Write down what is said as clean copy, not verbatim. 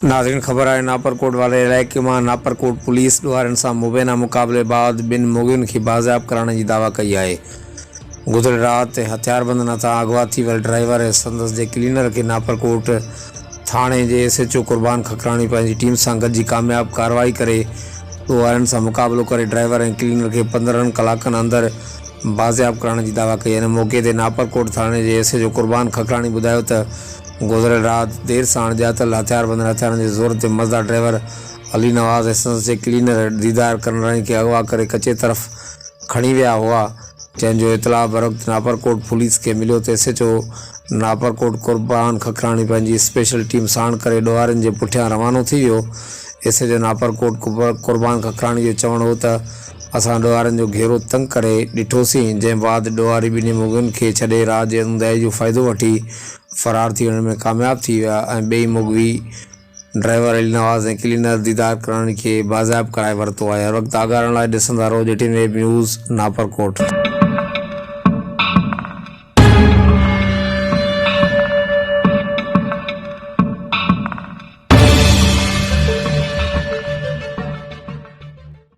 नाज़रीन, ख़बर आहे नापरकोट वारे इलाइक़े में नापरकोट पुलिस ॾोहारनि सां मुबैना मुक़ाबले बाद ॿिनि मुगियुनि खे बाज़ियाब करण जी दावा कई आहे। गुज़िरे राति हथियारबंद नथा अगवा थी वियल ड्राइवर ऐं संदसि जे क्लीनर खे नापरकोट थाणे जे SHO कुर्बान खखराणी पंहिंजी टीम सां गॾिजी कामयाब कार्रवाई करे ॾोहारनि सां मुक़ाबिलो करे ड्राइवर ऐं क्लीनर खे 15 कलाकनि अंदरि बाज़ियाब करण जी दावा कई। हिन मौक़े ते नापरकोट थाणे जे SHO कुर्बान खखराणी ॿुधायो त गुज़िरियल राति देर सां अणॼातल हथियारबंद हथियारनि जे ज़ोर ते मज़दा ड्राइवर अली नवाज़ ऐं संदसि जे क्लीनर दीदार करनाणी खे अगवा करे कचे तरफ़ खणी विया हुआ, जंहिंजो इतला बरवक़्तु नापरकोट पुलिस खे मिलियो त SHO नापरकोट कुर्बान खखराणी पंहिंजी स्पेशल टीम साण करे ॾोहारनि जे पुठियां रवानो थी वियो। SHO नापरकोट कुर्बान खखराणी जो चवणु हो त असां ॾोहारनि जो घेरो तंग करे ॾिठोसीं, जंहिं बाद ॾोहारी ॿिन्ही मुगियुनि खे छॾे रात जे अंधेरे जो फ़ाइदो वठी फ़रार थी वञण में कामयाब थी विया ऐं ॿई मुगी ड्राइवर अली नवाज़ ऐं क्लीनर दीदार कराणी खे बाज़ियाब कराए वरितो आहे। हर वक़्तु आगाहण लाइ ॾिसंदा रहो JTN वेब न्यूज़ नापरकोट।